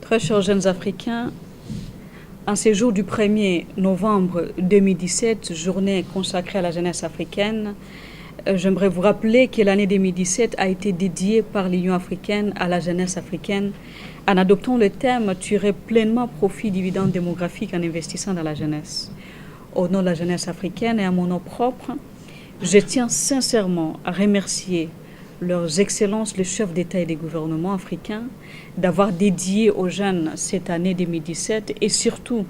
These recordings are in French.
Très chers jeunes Africains, en ces jours du 1er novembre 2017, journée consacrée à la jeunesse africaine, j'aimerais vous rappeler que l'année 2017 a été dédiée par l'Union africaine à la jeunesse africaine en adoptant le thème « Tirer pleinement profit dividendes démographiques en investissant dans la jeunesse ». Au nom de la jeunesse africaine et à mon nom propre, je tiens sincèrement à remercier leurs excellences, les chefs d'État et des gouvernements africains, d'avoir dédié aux jeunes cette année 2017 et surtout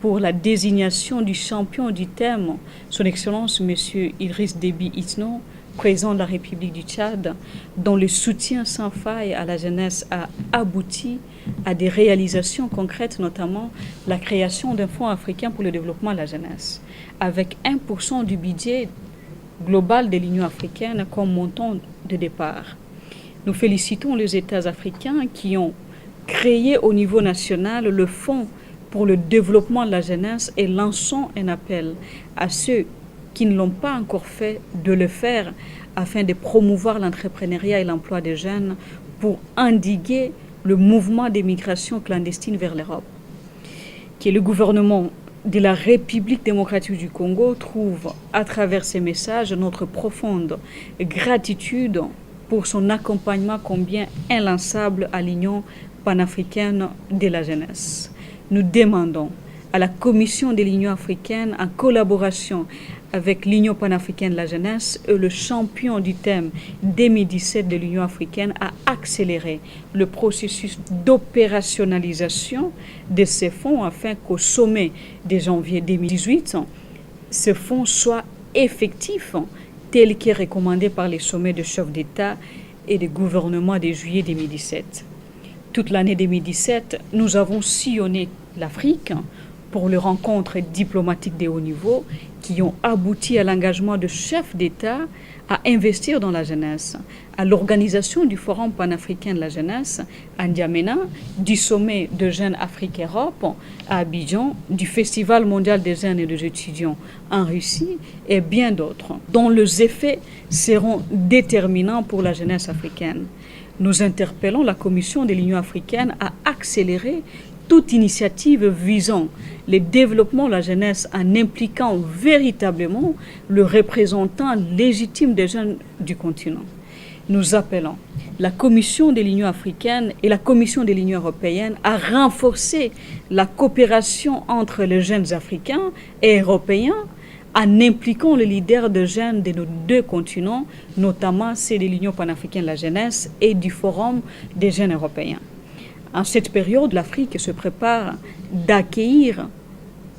pour la désignation du champion du thème, son Excellence M. Idriss Déby Itno, président de la République du Tchad, dont le soutien sans faille à la jeunesse a abouti à des réalisations concrètes, notamment la création d'un fonds africain pour le développement de la jeunesse, avec 1% du budget global de l'Union africaine comme montant de départ. Nous félicitons les États africains qui ont créé au niveau national le Fonds pour le développement de la jeunesse et lançons un appel à ceux qui ne l'ont pas encore fait de le faire afin de promouvoir l'entrepreneuriat et l'emploi des jeunes pour endiguer le mouvement des migrations clandestines vers l'Europe. Que le gouvernement de la République démocratique du Congo trouve à travers ces messages notre profonde gratitude pour son accompagnement combien inlassable à l'Union panafricaine de la jeunesse. Nous demandons à la Commission de l'Union africaine, en collaboration avec l'Union panafricaine de la jeunesse et le champion du thème 2017 de l'Union africaine, à accélérer le processus d'opérationnalisation de ces fonds afin qu'au sommet de janvier 2018, ce fonds soit effectif tel qu'est recommandé par les sommets de chefs d'État et de gouvernement de juillet 2017. Toute l'année 2017, nous avons sillonné l'Afrique pour les rencontres diplomatiques de haut niveau qui ont abouti à l'engagement de chefs d'État à investir dans la jeunesse, à l'organisation du Forum panafricain de la jeunesse à N'Djamena, du sommet de Jeunes Afrique-Europe à Abidjan, du Festival mondial des jeunes et des étudiants en Russie et bien d'autres, dont les effets seront déterminants pour la jeunesse africaine. Nous interpellons la Commission de l'Union africaine à accélérer toute initiative visant le développement de la jeunesse en impliquant véritablement le représentant légitime des jeunes du continent. Nous appelons la Commission de l'Union africaine et la Commission de l'Union européenne à renforcer la coopération entre les jeunes africains et européens en impliquant les leaders de jeunes de nos deux continents, notamment ceux de l'Union panafricaine de la jeunesse et du Forum des jeunes européens. En cette période, l'Afrique se prépare d'accueillir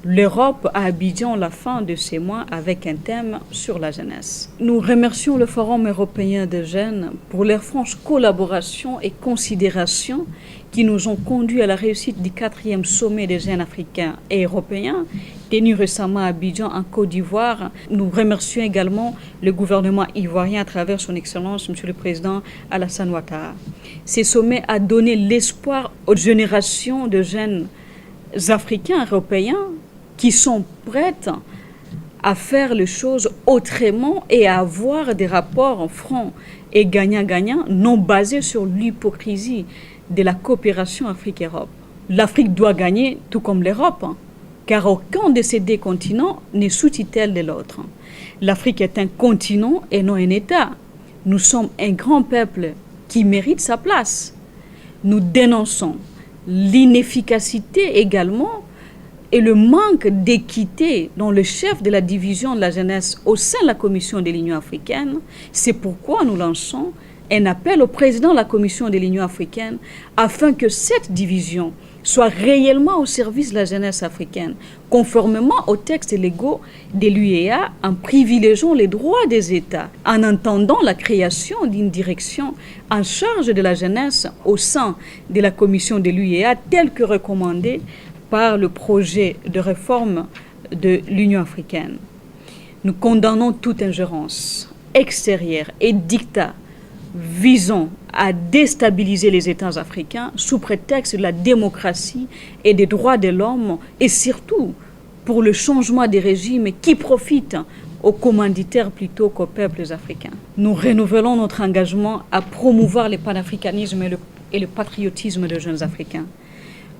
l'Europe à Abidjan la fin de ces mois avec un thème sur la jeunesse. Nous remercions le Forum européen des jeunes pour leur franche collaboration et considération qui nous ont conduits à la réussite du 4e sommet des jeunes africains et européens tenu récemment à Abidjan en Côte d'Ivoire. Nous remercions également le gouvernement ivoirien à travers son Excellence, Monsieur le Président Alassane Ouattara. Ces sommets a donné l'espoir aux générations de jeunes africains, européens, qui sont prêtes à faire les choses autrement et à avoir des rapports francs et gagnant-gagnant, non basés sur l'hypocrisie de la coopération Afrique-Europe. L'Afrique doit gagner, tout comme l'Europe, car aucun de ces deux continents n'est sous-tutelle de l'autre. L'Afrique est un continent et non un État. Nous sommes un grand peuple qui mérite sa place. Nous dénonçons l'inefficacité également et le manque d'équité dans le chef de la division de la jeunesse au sein de la Commission de l'Union africaine. C'est pourquoi nous lançons un appel au président de la Commission de l'Union africaine afin que cette division soit réellement au service de la jeunesse africaine, conformément aux textes légaux de l'UEA, en privilégiant les droits des États, en entendant la création d'une direction en charge de la jeunesse au sein de la Commission de l'UEA, telle que recommandée par le projet de réforme de l'Union africaine. Nous condamnons toute ingérence extérieure et dictat visant à déstabiliser les États africains sous prétexte de la démocratie et des droits de l'homme et surtout pour le changement des régimes qui profitent aux commanditaires plutôt qu'aux peuples africains. Nous renouvelons notre engagement à promouvoir le panafricanisme et le patriotisme des jeunes Africains.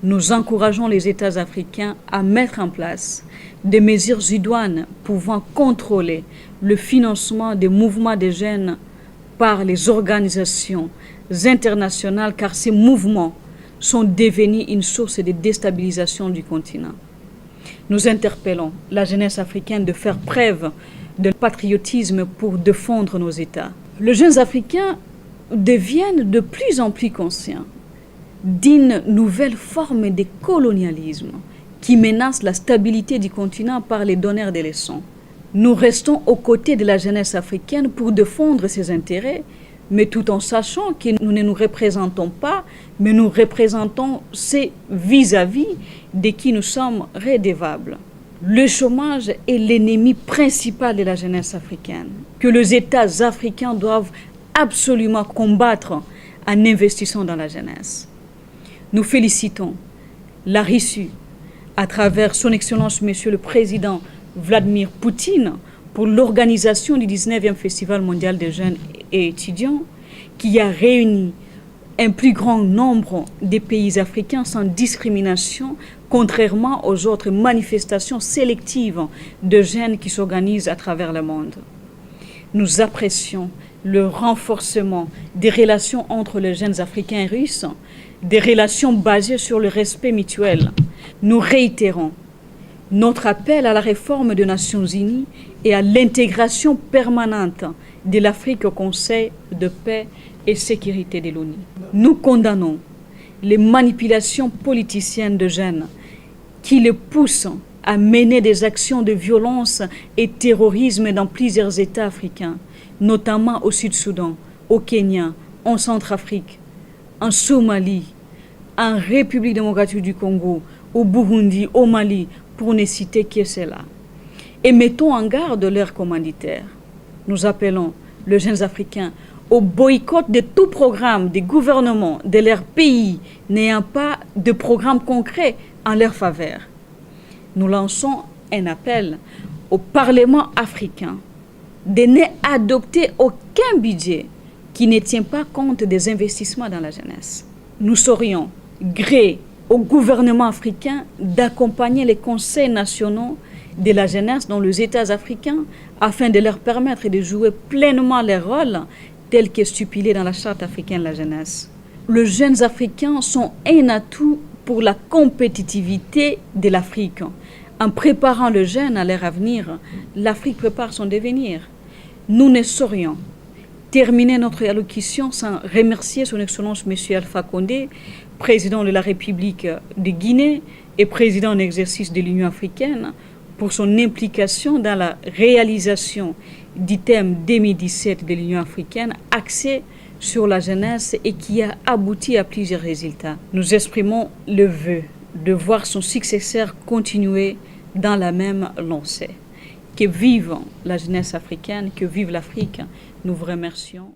nous encourageons les États africains à mettre en place des mesures idoines pouvant contrôler le financement des mouvements de jeunes par les organisations internationales, car ces mouvements sont devenus une source de déstabilisation du continent. Nous interpellons la jeunesse africaine de faire preuve de patriotisme pour défendre nos États. Les jeunes Africains deviennent de plus en plus conscients d'une nouvelle forme de colonialisme qui menace la stabilité du continent par les donneurs de leçons. Nous restons aux côtés de la jeunesse africaine pour défendre ses intérêts, mais tout en sachant que nous ne nous représentons pas, mais nous représentons ces vis-à-vis de qui nous sommes redevables. Le chômage est l'ennemi principal de la jeunesse africaine, que les États africains doivent absolument combattre en investissant dans la jeunesse. Nous félicitons la Russie, à travers son Excellence Monsieur le Président Vladimir Poutine, pour l'organisation du 19e Festival mondial des jeunes et étudiants, qui a réuni un plus grand nombre de pays africains sans discrimination, contrairement aux autres manifestations sélectives de jeunes qui s'organisent à travers le monde. Nous apprécions le renforcement des relations entre les jeunes Africains et Russes, des relations basées sur le respect mutuel. Nous réitérons notre appel à la réforme des Nations Unies et à l'intégration permanente de l'Afrique au Conseil de paix et sécurité de l'ONU. Nous condamnons les manipulations politiciennes de jeunes qui les poussent à mener des actions de violence et terrorisme dans plusieurs États africains, notamment au Sud-Soudan, au Kenya, en Centrafrique, en Somalie, en République démocratique du Congo, au Burundi, au Mali, pour ne citer que cela. Et mettons en garde leurs commanditaires. Nous appelons les jeunes Africains au boycott de tout programme des gouvernements de leur pays n'ayant pas de programme concret en leur faveur. Nous lançons un appel au Parlement africain de n'adopter aucun budget qui ne tient pas compte des investissements dans la jeunesse. Nous serions gré au gouvernement africain d'accompagner les conseils nationaux de la jeunesse dans les États africains afin de leur permettre de jouer pleinement leur rôle tel que stipulé dans la Charte africaine de la jeunesse. Les jeunes Africains sont un atout pour la compétitivité de l'Afrique. En préparant les jeunes à leur avenir, l'Afrique prépare son devenir. Nous ne saurions terminer notre allocution sans remercier son Excellence M. Alpha Condé, président de la République de Guinée et président en exercice de l'Union africaine, pour son implication dans la réalisation du thème 2017 de l'Union africaine axé sur la jeunesse et qui a abouti à plusieurs résultats. Nous exprimons le vœu de voir son successeur continuer dans la même lancée. Que vive la jeunesse africaine, que vive l'Afrique. Nous vous remercions.